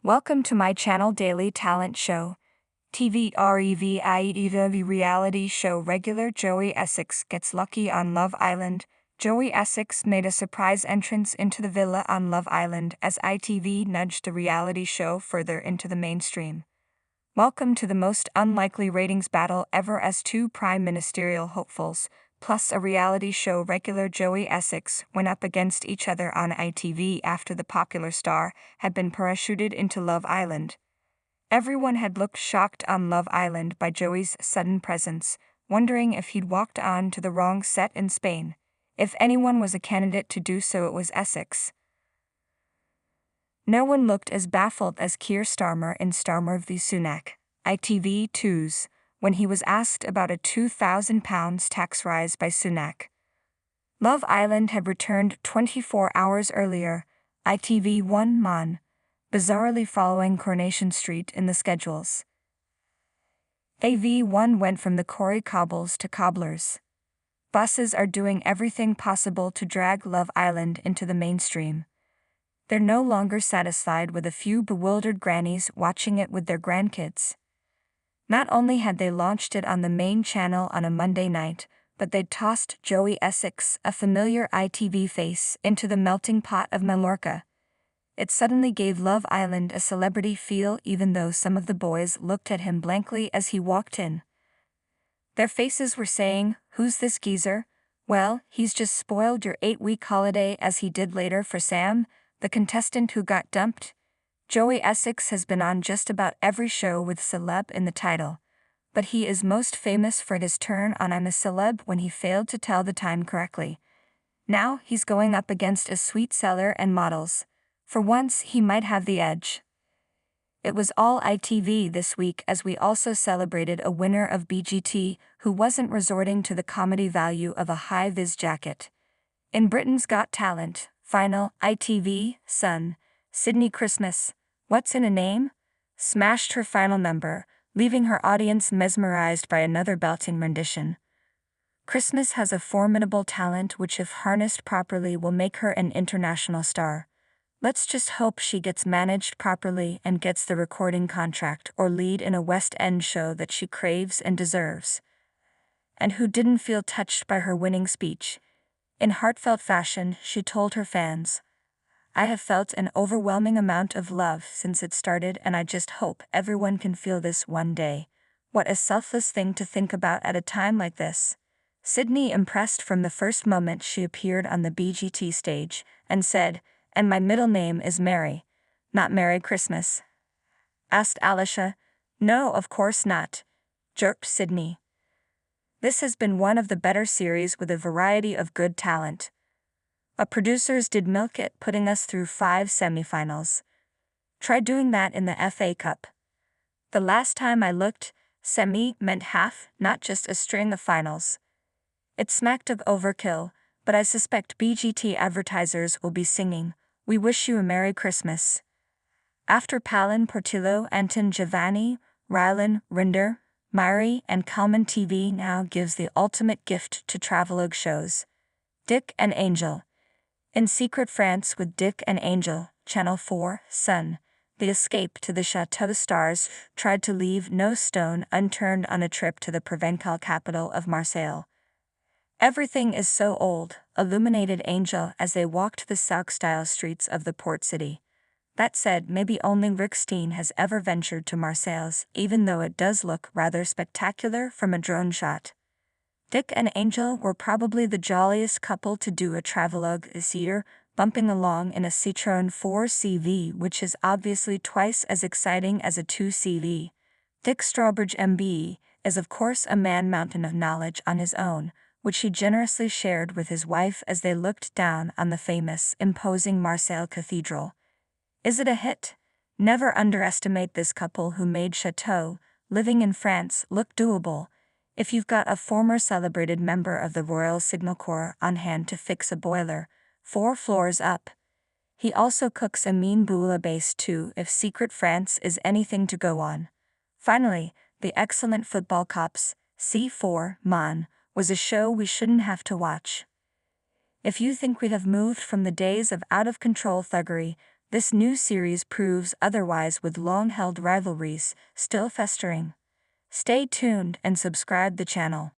Welcome to my channel Daily Talent Show. The reality show regular Joey Essex gets lucky on Love Island. Joey Essex made a surprise entrance into the villa on Love Island as ITV nudged the reality show further into the mainstream. Welcome to the most unlikely ratings battle ever as two prime ministerial hopefuls, plus a reality show regular Joey Essex, went up against each other on ITV after the popular star had been parachuted into Love Island. Everyone had looked shocked on Love Island by Joey's sudden presence, wondering if he'd walked on to the wrong set in Spain. If anyone was a candidate to do so, it was Essex. No one looked as baffled as Keir Starmer in Starmer v Sunak, ITV2's, when he was asked about a £2,000 tax rise by Sunak. Love Island had returned 24 hours earlier, ITV1 Mon, bizarrely following Coronation Street in the schedules. AV1 went from the Corrie cobbles to cobblers. Buses are doing everything possible to drag Love Island into the mainstream. They're no longer satisfied with a few bewildered grannies watching it with their grandkids. Not only had they launched it on the main channel on a Monday night, but they'd tossed Joey Essex, a familiar ITV face, into the melting pot of Mallorca. It suddenly gave Love Island a celebrity feel, even though some of the boys looked at him blankly as he walked in. Their faces were saying, "Who's this geezer? Well, he's just spoiled your 8-week holiday," as he did later for Sam, the contestant who got dumped. Joey Essex has been on just about every show with celeb in the title, but he is most famous for his turn on I'm a Celeb when he failed to tell the time correctly. Now he's going up against a sweet seller and models. For once, he might have the edge. It was all ITV this week as we also celebrated a winner of BGT who wasn't resorting to the comedy value of a high-vis jacket. In Britain's Got Talent final, ITV Sun, Sydney Christmas, What's in a Name? Smashed her final number, leaving her audience mesmerized by another belting rendition. Christmas has a formidable talent which, if harnessed properly, will make her an international star. Let's just hope she gets managed properly and gets the recording contract or lead in a West End show that she craves and deserves. And who didn't feel touched by her winning speech? In heartfelt fashion, she told her fans, "I have felt an overwhelming amount of love since it started, and I just hope everyone can feel this one day." What a selfless thing to think about at a time like this. Sydney impressed from the first moment she appeared on the BGT stage, and said, "And my middle name is Mary. Not Merry Christmas?" asked Alicia. "No, of course not," jerked Sydney. This has been one of the better series with a variety of good talent. Our producers did milk it, putting us through 5 semifinals. Try doing that in the FA Cup. The last time I looked, semi meant half, not just a string of finals. It smacked of overkill, but I suspect BGT advertisers will be singing, "We wish you a Merry Christmas." After Palin Portillo, Anton Giovanni, Rylan Rinder, Myri, and Kalman, TV now gives the ultimate gift to travelogue shows. Dick and Angel. In Secret France with Dick and Angel, Channel 4, Sun. The Escape to the Chateau stars tried to leave no stone unturned on a trip to the Provençal capital of Marseille. "Everything is so old," illuminated Angel as they walked the souk-style streets of the port city. That said, maybe only Rick Steen has ever ventured to Marseilles, even though it does look rather spectacular from a drone shot. Dick and Angel were probably the jolliest couple to do a travelogue this year, bumping along in a Citroën 4CV, which is obviously twice as exciting as a 2CV. Dick Strawbridge MBE is of course a man-mountain of knowledge on his own, which he generously shared with his wife as they looked down on the famous, imposing Marseille Cathedral. Is it a hit? Never underestimate this couple who made Chateau, living in France, look doable. If you've got a former celebrated member of the Royal Signal Corps on hand to fix a boiler, 4 floors up. He also cooks a mean bouillabaisse too if Secret France is anything to go on. Finally, the excellent Football Cops, C4, Mon, was a show we shouldn't have to watch. If you think we have moved from the days of out-of-control thuggery, This new series proves otherwise with long-held rivalries still festering. Stay tuned and subscribe the channel.